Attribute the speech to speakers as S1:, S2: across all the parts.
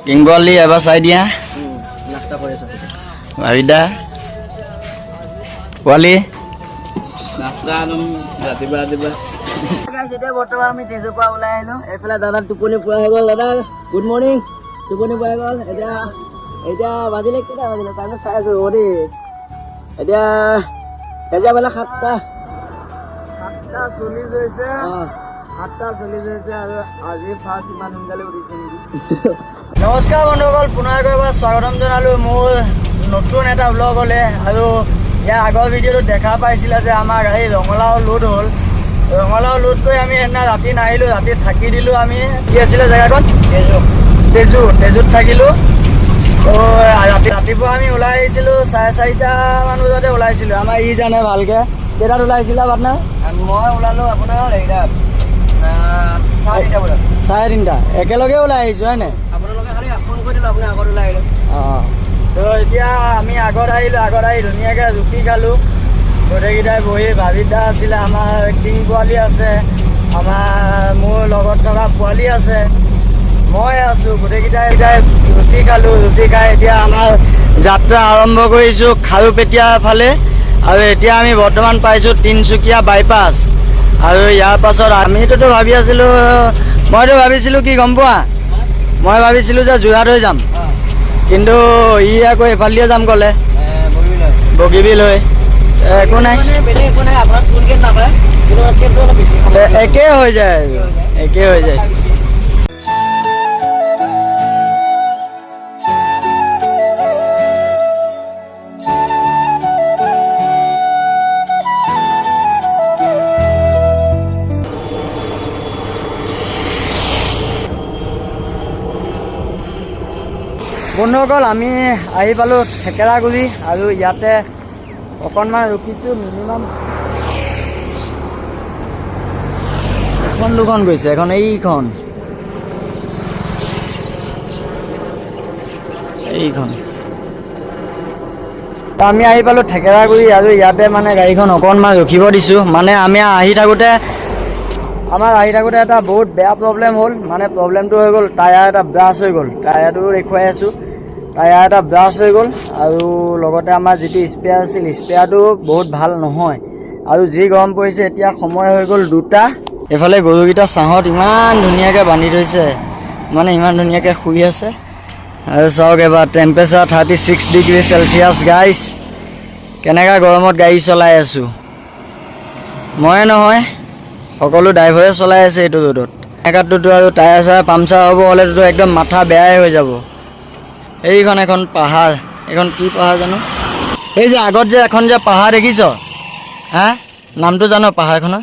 S1: কিংবলি এবাৰ চাই দিয়া
S2: নাস্তা কৰি আছো
S1: ভাবিদা পোৱালি
S2: নাস্তা একদম ৰাতিপুৱা এতিয়া বৰ্তমান আমি তেজৰ পৰা ওলাই আহিলো এইফালে দাদা টোপনি পুৰা হৈ গ'ল দাদা গুড মৰ্ণিং টোপনি পুৰা হৈ গ'ল এতিয়া বাজিলে কেইটা বাজিলে টাইমটো চাই আছো দেই এতিয়া বেলা 7:40 হৈছে 7:40 আৰু আজি ফাৰ্ষ্ট ইমান সোনকালে উঠিছে নেকি নমস্কাৰ বন্ধুসকল পুনৰ এবাৰ স্বাগতম জনালো মোৰ নতুন এটা ব্লগলৈ আৰু ইয়াৰ আগৰ ভিডিঅ'টো দেখা পাইছিলে যে আমাৰ গাড়ী ৰঙালাও লোড হ'ল ৰঙালাও লোড কৰি আমি সেইদিনা ৰাতি নাহিলোঁ ৰাতি থাকি দিলোঁ আমি কি আছিলে জেগাখন তেজুত থাকিলোঁ তো ৰাতিপুৱা আমি ওলাই আহিছিলোঁ 4:30মান বজাতে ওলাইছিলোঁ আমাৰ ই জানে ভালকৈ কেইটাত ওলাইছিলে আপোনাৰ মই ওলালোঁ আপোনাৰ হেৰিটাত 3:30 বজাত 3:30 একেলগে ওলাই আহিছোঁ হয় নাই আপোনালোকে খালি ফোন কৰি দিলোঁ আপুনি আগত ওলাই আহিলোঁ অঁ তো এতিয়া আমি আগত আহি ধুনীয়াকৈ ৰুটি খালোঁ গোটেইকেইটাই বহি ভাবিদা আছিলে আমাৰ কিং পোৱালি আছে আমাৰ মোৰ লগত থকা পোৱালি আছে মই আছোঁ গোটেইকেইটাই ৰুটি খালোঁ ৰুটি খাই এতিয়া আমাৰ যাত্ৰা আৰম্ভ কৰিছোঁ খাৰুপেটীয়া ফালে আৰু এতিয়া আমি বৰ্তমান পাইছোঁ তিনিচুকীয়া বাইপাছ আৰু ইয়াৰ পাছত আমিতো ভাবি আছিলোঁ মইতো ভাবিছিলোঁ কি গম পোৱা মই ভাবিছিলোঁ যে যোৰহাট হৈ যাম কিন্তু ই আকৌ এইফালে যাম ক'লে বগীবিল হৈ একো নাই একে হৈ যায় বন্ধুসকল আমি আহি পালোঁ থেকেৰাগুৰি আৰু ইয়াতে অকণমান ৰখিছোঁ মিনিমাম এখন দুখন গৈছে এখন এইখন আমি আহি পালোঁ থেকেৰাগুৰি আৰু ইয়াতে মানে গাড়ীখন অকণমান ৰখিব দিছোঁ মানে আমি আহি থাকোঁতে এটা বহুত বেয়া প্ৰব্লেম হ'ল মানে প্ৰব্লেমটো হৈ গ'ল টায়াৰ এটা ব্ৰাষ্ট হৈ গ'ল টায়াৰটো দেখুৱাই আছোঁ টায়াৰ এটা ব্ৰাষ্ট হৈ গ'ল আৰু লগতে আমাৰ যিটো স্পেয়াৰ আছিল স্পেয়াৰটো বহুত ভাল নহয় আৰু যি গৰম পৰিছে এতিয়া সময় হৈ গ'ল 2টা এইফালে গৰুকেইটা ছাঁহত ইমান ধুনীয়াকৈ বান্ধি থৈছে মানে ইমান ধুনীয়াকৈ শুই আছে আৰু চাওক এবাৰ টেম্পাৰেচাৰ 36 ডিগ্ৰী চেলচিয়াছ গাইছ কেনেকুৱা গৰমত গাড়ী চলাই আছোঁ ময়ে নহয় সকলো ড্ৰাইভাৰে চলাই আছে এইটো ৰ'দত এনেকুৱাটোতো আৰু টায়াৰ চায়াৰ পামচাৰ হ'ব হ'লেতো একদম মাথা বেয়াই হৈ যাব এইখন এখন পাহাৰ এইখন কি পাহাৰ জানো এই যে আগত যে এখন যে পাহাৰ দেখিছ হা নামটো জানো পাহাৰখনৰ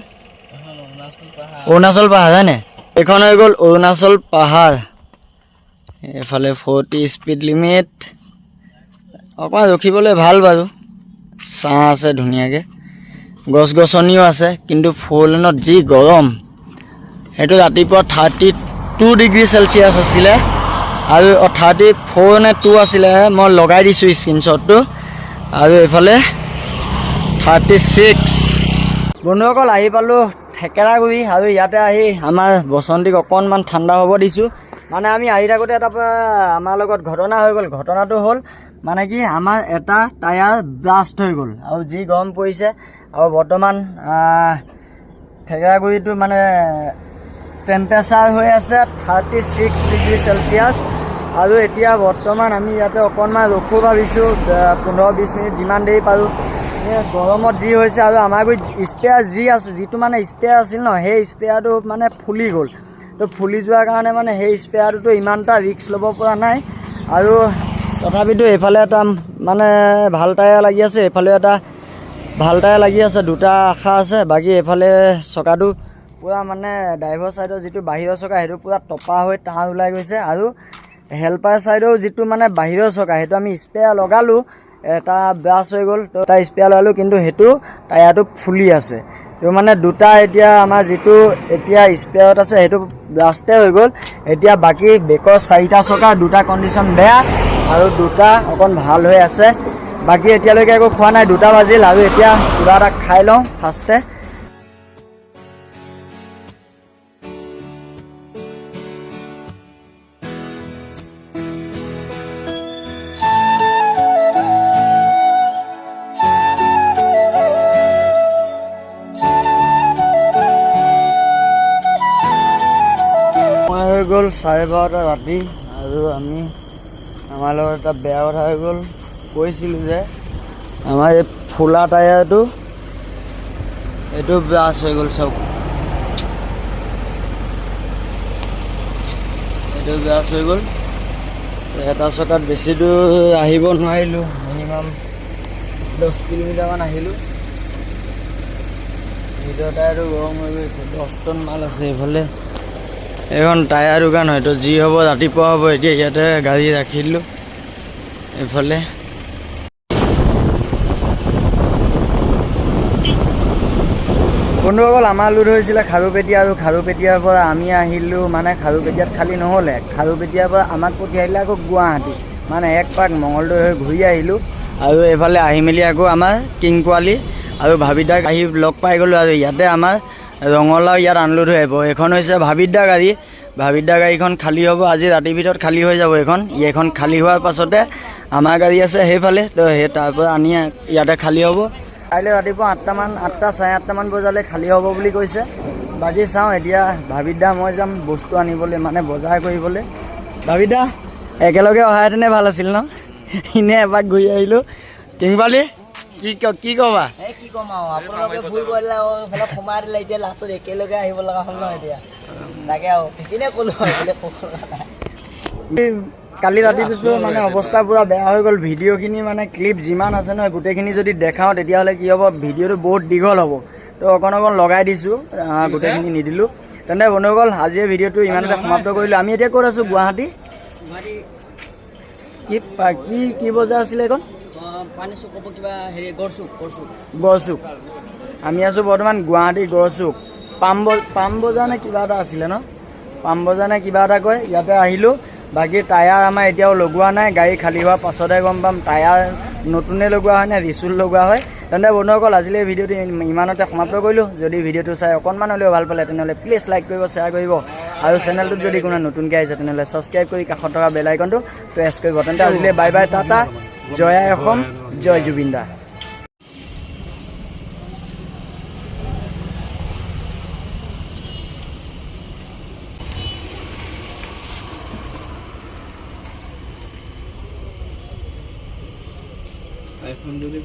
S2: অৰুণাচল পাহাৰ হয়নে এইখন হৈ গ'ল অৰুণাচল পাহাৰ এইফালে 40 স্পীড লিমিট অকণমান ৰখিবলৈ ভাল বাৰু ছাঁ আছে ধুনীয়াকৈ গছ গছনিও আছে কিন্তু 4 লেনত যি গৰম সেইটো ৰাতিপুৱা 32 ডিগ্ৰী চেলচিয়াছ আছিলে আৰু 34 নে 2 আছিলে মই লগাই দিছোঁ স্ক্ৰীনশ্বটটো আৰু এইফালে 36 বন্ধুসকল আহি পালোঁ থেকেৰাগুৰি আৰু ইয়াতে আহি আমাৰ বসন্তীক অকণমান ঠাণ্ডা হ'ব দিছোঁ মানে আমি আহি থাকোঁতে আমাৰ লগত ঘটনা হৈ গ'ল ঘটনাটো হ'ল মানে কি আমাৰ এটা টায়াৰ ব্লাষ্ট হৈ গ'ল আৰু যি গৰম পৰিছে আৰু বৰ্তমান থেকেৰাগুৰিটো মানে টেম্পাৰেচাৰ হৈ আছে 36 ডিগ্ৰী চেলচিয়াছ আৰু এতিয়া বৰ্তমান আমি ইয়াতে অকণমান ৰখোঁ ভাবিছোঁ 15-20 মিনিট যিমান দেৰি পাৰোঁ গৰমত যি হৈছে আৰু আমাৰ স্পেয়াৰ যিটো মানে স্পেয়াৰ আছিল ন সেই স্পেয়াৰটো মানে ফুলি গ'ল তো ফুলি যোৱাৰ কাৰণে মানে সেই স্পেয়াৰটোতো ইমান এটা ৰিস্ক ল'ব পৰা নাই আৰু তথাপিতো এইফালে এটা মানে ভাল টায়াৰ লাগি আছে এইফালে এটা ভাল টায়াৰ লাগি আছে 2টা আশা আছে বাকী এইফালে চকাটো পূৰা মানে ড্ৰাইভাৰ ছাইডৰ যিটো বাহিৰৰ চকা সেইটো পূৰা টপা হৈ টাৰ ওলাই গৈছে আৰু হেল্পাৰ ছাইডৰ যিটো মানে বাহিৰৰ চকা সেইটো আমি স্পেয়াৰ লগালোঁ এটা ব্ৰাষ্ট হৈ গ'ল তো এটা স্পেয়াৰ লগালোঁ কিন্তু সেইটো টায়াৰটো ফুলি আছে তো মানে 2টা এতিয়া আমাৰ যিটো এতিয়া স্পেয়াৰত আছে সেইটো ব্ৰাষ্টে হৈ গ'ল এতিয়া বাকী বেকৰ 4টা চকা 2টা কণ্ডিশ্যন বেয়া আৰু 2টা অকণ ভাল হৈ আছে বাকী এতিয়ালৈকে একো খোৱা নাই 2টা বাজিল আৰু এতিয়া কিবা এটা খাই লওঁ ফাৰ্ষ্টে গ'ল 12:30 ৰাতি আৰু আমি আমাৰ লগত এটা বেয়া কথা হৈ গ'ল। কৈছিলোঁ যে আমাৰ এই ফুলা টায়াৰটো এইটো ব্ৰাছ হৈ গ'ল। চাওক এইটো ব্ৰাছ হৈ গ'ল। এটা চকাত বেছি দূৰ আহিব নোৱাৰিলোঁ, মিনিমাম 10 কিলোমিটাৰমান আহিলোঁ। ভিতৰ টায়াৰটো গৰম হৈ গৈছে, 10 টন মাল আছে এইফালে। এইখন টায়াৰ দোকান হয়তো যি হ'ব ৰাতিপুৱা হ'ব। এতিয়া ইয়াতে গাড়ী ৰাখি দিলোঁ এইফালে। বন্ধুসকল, আমাৰ লোড হৈছিলে খাৰুপেটীয়া, আৰু খাৰুপেটীয়াৰ পৰা আমি আহিলোঁ, মানে খাৰুপেটীয়াত খালী নহ'লে, খাৰুপেটীয়াৰ পৰা আমাক পঠিয়াইছিলে আকৌ গুৱাহাটী, মানে এক পাক মঙলদৈ হৈ ঘূৰি আহিলোঁ। আৰু এইফালে আহি মেলি আকৌ আমাৰ কিং পোৱালি আৰু ভাবিদাক আহি লগ পাই গ'লোঁ। আৰু ইয়াতে আমাৰ ৰঙালাও ইয়াত আনলোড হৈ আহিব। এইখন হৈছে ভাবিদা গাড়ী। ভাবিদা গাড়ীখন খালী হ'ব আজি ৰাতিৰ ভিতৰত, খালী হৈ যাব এইখন খালী হোৱাৰ পাছতে আমাৰ গাড়ী আছে সেইফালে, তো সেই তাৰ পৰা আনি ইয়াতে খালী হ'ব। কাইলৈ ৰাতিপুৱা 8 চাৰে 8 বজালৈ খালী হ'ব বুলি কৈছে। বাকী চাওঁ এতিয়া। ভাবিদা মই যাম বস্তু আনিবলৈ, মানে বজাৰ কৰিবলৈ। ভাবিদা একেলগে অহাহেঁতেনে ভাল আছিল ন? এনে এপাক ঘূৰি আহিলোঁ। কিং পোৱালি কি ক'বা?
S3: কি ক'ম আৰু, আপোনালোকে ভুল কৰিলে আৰু সোমাই দিলে, এতিয়া লাষ্টত একেলগে আহিব লগা হ'ল ন। এতিয়া তাকে আৰু সেইখিনিয়ে ক'লো আৰু।
S2: কালি ৰাতিটো মানে অৱস্থা পূৰা বেয়া হৈ গ'ল। ভিডিঅ'খিনি মানে ক্লিপ যিমান আছে নহয় গোটেইখিনি যদি দেখাওঁ তেতিয়াহ'লে কি হ'ব, ভিডিঅ'টো বহুত দীঘল হ'ব। তো অকণ লগাই দিছোঁ, গোটেইখিনি নিদিলোঁ। তেন্তে বন্ধুসকল, আজিৰ ভিডিঅ'টো ইমানতে সমাপ্ত কৰিলোঁ। আমি এতিয়া ক'ত আছোঁ? গুৱাহাটী কি বজাৰ আছিলে এইখন? গড়চুক। আমি আছোঁ বৰ্তমান গুৱাহাটী গড়চুক। পাম বজাৰ নে কিবা এটা আছিলে ন? পাম বজাৰ নে কিবা এটা কয়। ইয়াতে আহিলোঁ। বাকী টায়াৰ আমাৰ এতিয়াও লগোৱা নাই, গাড়ী খালী হোৱাৰ পাছতহে গম পাম টায়াৰ নতুনে লগোৱা হয় নে ৰিচুল লগোৱা হয়। তেন্তে বন্ধুসকল, আজিলৈ ভিডিঅ'টো ইমানতে সমাপ্ত কৰিলোঁ। যদি ভিডিঅ'টো চাই অকণমান হ'লেও ভাল পালে তেনেহ'লে প্লিজ লাইক কৰিব, শ্বেয়াৰ কৰিব, আৰু চেনেলটোত যদি কোনো নতুনকৈ আহিছে তেনেহ'লে ছাবস্ক্ৰাইব কৰি কাষত থকা বেল আইকনটো প্ৰেছ কৰিব। তেন্তে আজিলৈ বাই বাই, টাটা, জয় আই অসম, জয় জুবিন দা।
S1: আইফোন যদি